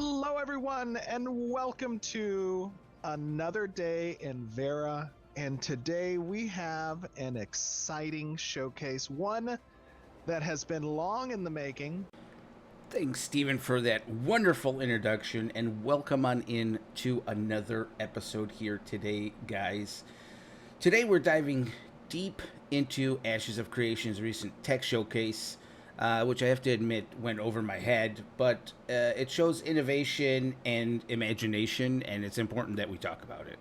Hello, everyone, and welcome to another day in Vera. And today we have an exciting showcase, one that has been long in the making. Thanks, Stephen, for that wonderful introduction, and welcome on in to another episode here today, guys. Today we're diving deep into Ashes of Creation's recent tech showcase, which I have to admit went over my head, but it shows innovation and imagination, and it's important that we talk about it.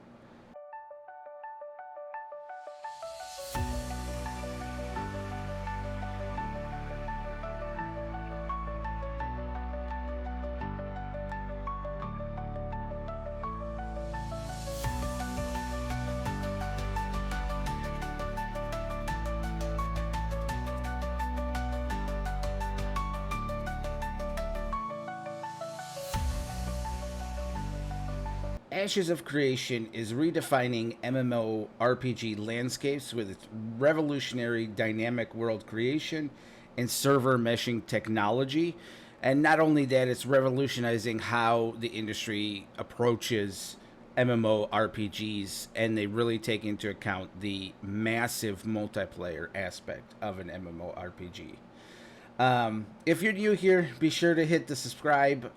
Ashes of Creation is redefining MMORPG landscapes with its revolutionary dynamic world creation and server meshing technology. And not only that, it's revolutionizing how the industry approaches MMORPGs, and they really take into account the massive multiplayer aspect of an MMORPG. If you're new here, be sure to hit the subscribe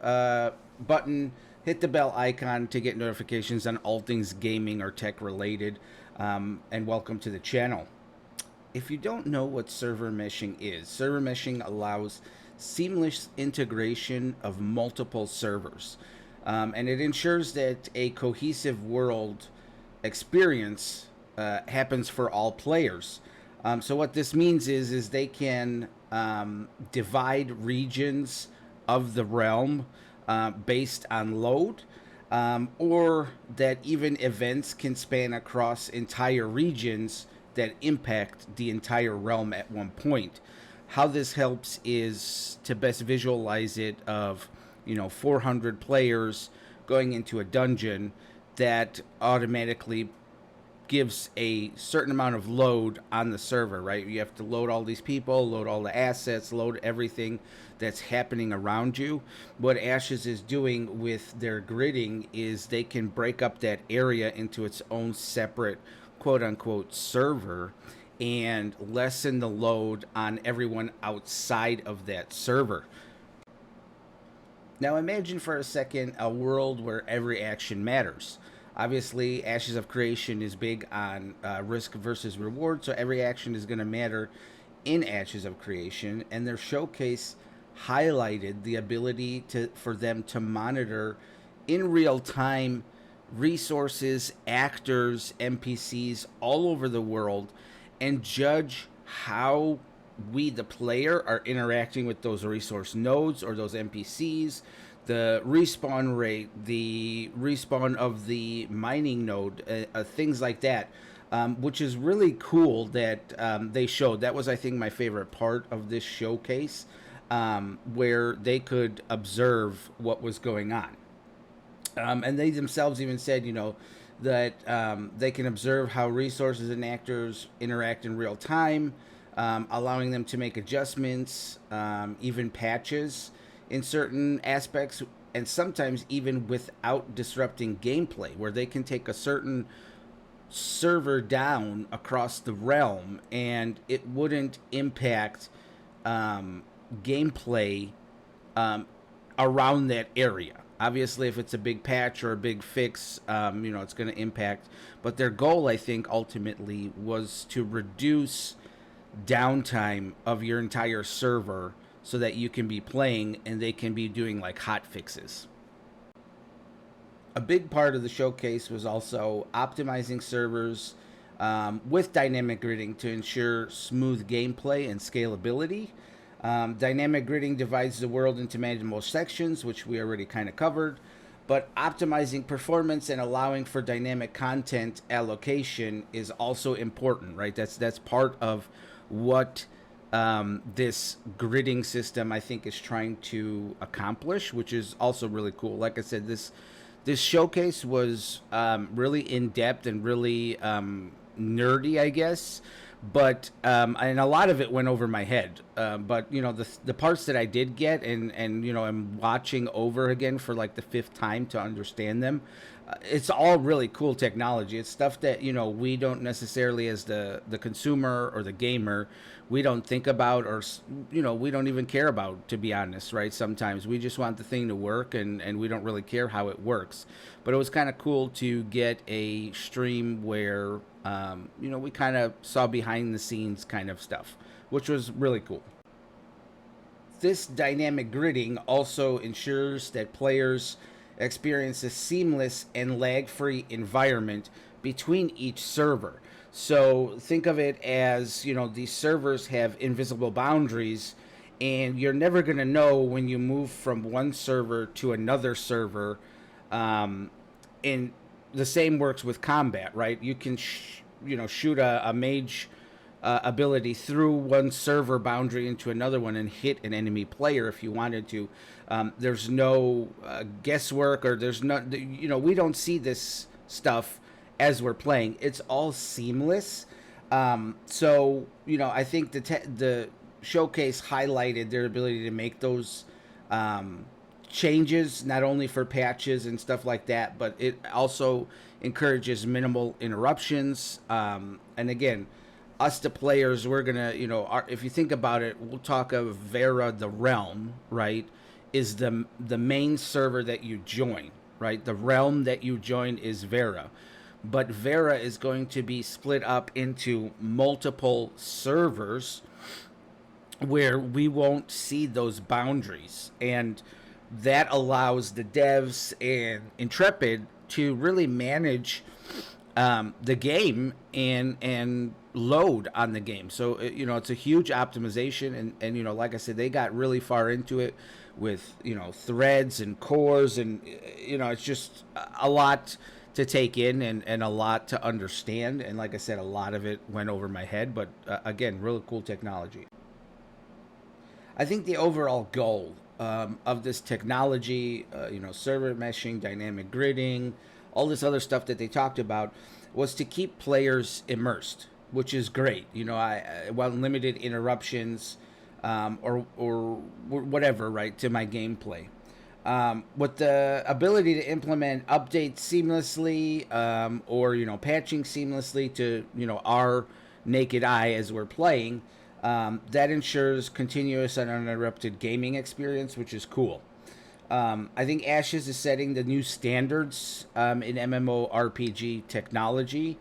button, hit the bell icon to get notifications on all things gaming or tech related, and welcome to the channel. If you don't know what server meshing allows seamless integration of multiple servers, and it ensures that a cohesive world experience happens for all players. So what this means is they can divide regions of the realm based on load, or that even events can span across entire regions that impact the entire realm at one point. How this helps is to best visualize it of 400 players going into a dungeon that automatically gives a certain amount of load on the server, right? You have to load all these people, load all the assets, load everything that's happening around you. What Ashes is doing with their gridding is they can break up that area into its own separate quote-unquote server and lessen the load on everyone outside of that server. Now imagine for a second a world where every action matters. Obviously, Ashes of Creation is big on risk versus reward, so every action is going to matter in Ashes of Creation, and their showcase highlighted the ability for them to monitor in real time resources, actors, NPCs all over the world, and judge how we, the player, are interacting with those resource nodes or those NPCs, the respawn rate, the respawn of the mining node, things like that, which is really cool that they showed. That was, I think, my favorite part of this showcase, where they could observe what was going on. And they themselves even said, that they can observe how resources and actors interact in real time, allowing them to make adjustments, even patches in certain aspects, and sometimes even without disrupting gameplay, where they can take a certain server down across the realm and it wouldn't impact gameplay around that area. Obviously, if it's a big patch or a big fix, it's going to impact. But their goal, I think, ultimately was to reduce downtime of your entire server so that you can be playing and they can be doing like hot fixes. A big part of the showcase was also optimizing servers with dynamic gridding to ensure smooth gameplay and scalability. Dynamic gridding divides the world into manageable sections, which we already kind of covered, but optimizing performance and allowing for dynamic content allocation is also important, right? That's part of what this gridding system, I think, is trying to accomplish, which is also really cool. Like I said, this showcase was really in depth and really nerdy, I guess, but and a lot of it went over my head. But you know, the parts that I did get, and you know, I'm watching over again for like the fifth time to understand them. It's all really cool technology. It's stuff that, you know, we don't necessarily, as the consumer or the gamer, we don't think about, or you know, we don't even care about, to be honest, right? Sometimes we just want the thing to work, and we don't really care how it works. But it was kind of cool to get a stream where you know, we kind of saw behind the scenes kind of stuff, which was really cool. This dynamic gridding also ensures that players experience a seamless and lag-free environment between each server. So think of it as, you know, these servers have invisible boundaries, and you're never going to know when you move from one server to another server. And the same works with combat, right? You can, you know, shoot a mage ability through one server boundary into another one and hit an enemy player if you wanted to. There's no guesswork, or there's no, you know, we don't see this stuff as we're playing. It's all seamless. So, you know, I think the showcase highlighted their ability to make those changes, not only for patches and stuff like that, but it also encourages minimal interruptions. And again, us, the players, we're gonna, you know, if you think about it, we'll talk of Vera, the realm, right, is the main server that you join, right? The realm that you join is Vera, but Vera is going to be split up into multiple servers where we won't see those boundaries, and that allows the devs and Intrepid to really manage the game and load on the game. So, you know, it's a huge optimization, and you know, like I said, they got really far into it with, you know, threads and cores, and you know, it's just a lot to take in, and a lot to understand. And like I said, a lot of it went over my head, but again, really cool technology. I think the overall goal of this technology, you know, server meshing, dynamic gridding, all this other stuff that they talked about, was to keep players immersed, which is great. You know, I want limited interruptions, or whatever, right, to my gameplay. With the ability to implement updates seamlessly, or, you know, patching seamlessly to, you know, our naked eye as we're playing, that ensures continuous and uninterrupted gaming experience, which is cool. I think Ashes is setting the new standards in MMORPG technology.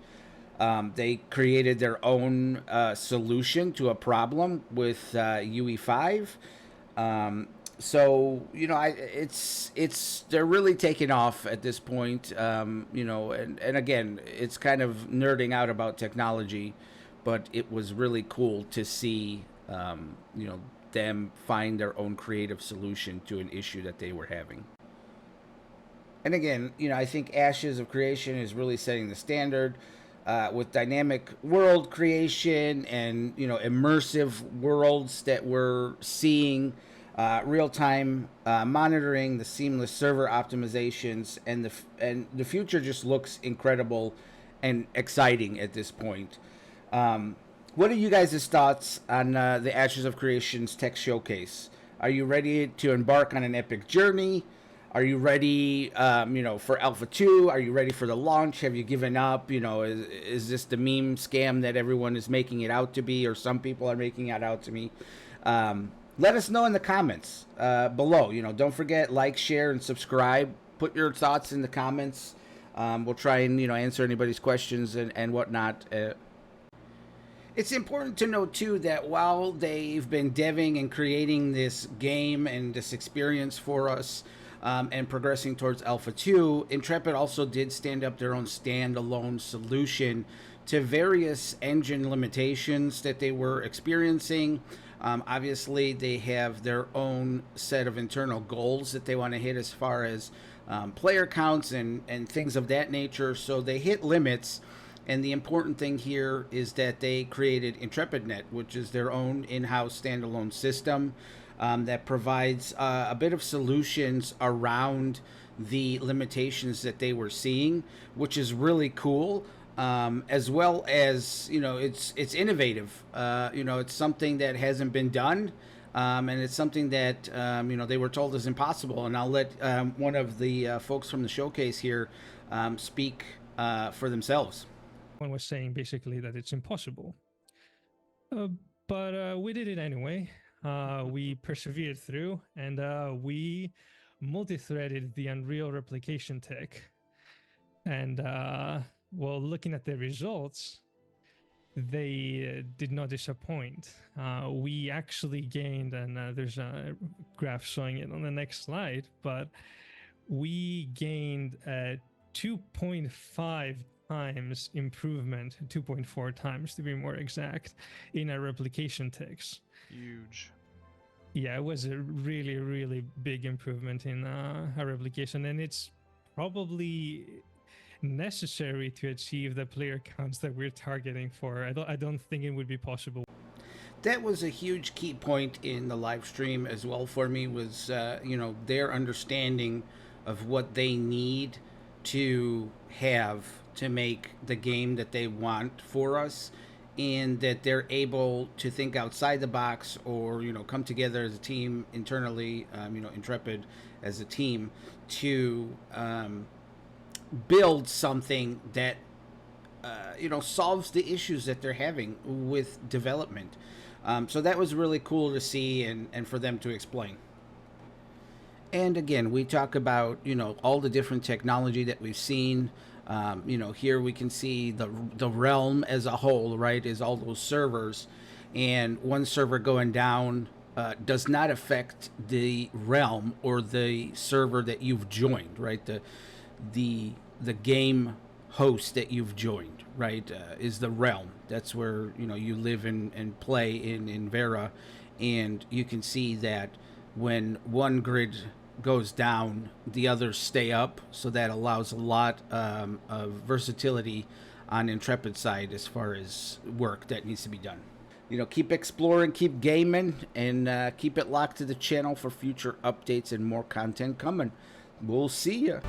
They created their own solution to a problem with UE5. So, you know, it's they're really taking off at this point. You know, and again, it's kind of nerding out about technology, but it was really cool to see, you know, them find their own creative solution to an issue that they were having. And again, you know, I think Ashes of Creation is really setting the standard with dynamic world creation and, you know, immersive worlds that we're seeing, real time monitoring, the seamless server optimizations, and the future just looks incredible and exciting at this point. What are you guys' thoughts on the Ashes of Creation's tech showcase? Are you ready to embark on an epic journey? Are you ready, you know, for Alpha 2? Are you ready for the launch? Have you given up? You know, is this the meme scam that everyone is making it out to be, or some people are making it out to be? Let us know in the comments below. You know, don't forget, like, share, and subscribe. Put your thoughts in the comments. We'll try and, you know, answer anybody's questions and whatnot. It's important to note, too, that while they've been deving and creating this game and this experience for us, and progressing towards Alpha 2, Intrepid also did stand up their own standalone solution to various engine limitations that they were experiencing. Obviously, they have their own set of internal goals that they want to hit as far as player counts and things of that nature. So they hit limits. And the important thing here is that they created IntrepidNet, which is their own in-house standalone system that provides a bit of solutions around the limitations that they were seeing, which is really cool. as well as, you know, it's innovative. You know, it's something that hasn't been done, and it's something that, you know, they were told is impossible. And I'll let one of the folks from the showcase here speak for themselves. One was saying basically that it's impossible, but we did it anyway. We persevered through, and we multi-threaded the Unreal replication tech. And well, looking at the results, they did not disappoint. We actually gained, and there's a graph showing it on the next slide, but we gained a 2.5 times improvement, 2.4 times to be more exact, in our replication ticks. Huge. Yeah, it was a really, really big improvement in our replication, and it's probably necessary to achieve the player counts that we're targeting for. I don't think it would be possible. That was a huge key point in the live stream as well for me, was you know, their understanding of what they need to have to make the game that they want for us, and that they're able to think outside the box, or, you know, come together as a team internally, you know, Intrepid as a team, to build something that you know, solves the issues that they're having with development. So that was really cool to see, and for them to explain. And again, we talk about, you know, all the different technology that we've seen. You know, here we can see the realm as a whole, right, is all those servers, and one server going down does not affect the realm or the server that you've joined, right? The game host that you've joined, right, is the realm. That's where, you know, you live and play in Vera, and you can see that when one grid goes down, the others stay up, so that allows a lot of versatility on Intrepid side as far as work that needs to be done. You know, keep exploring, keep gaming, and keep it locked to the channel for future updates and more content coming. We'll see ya.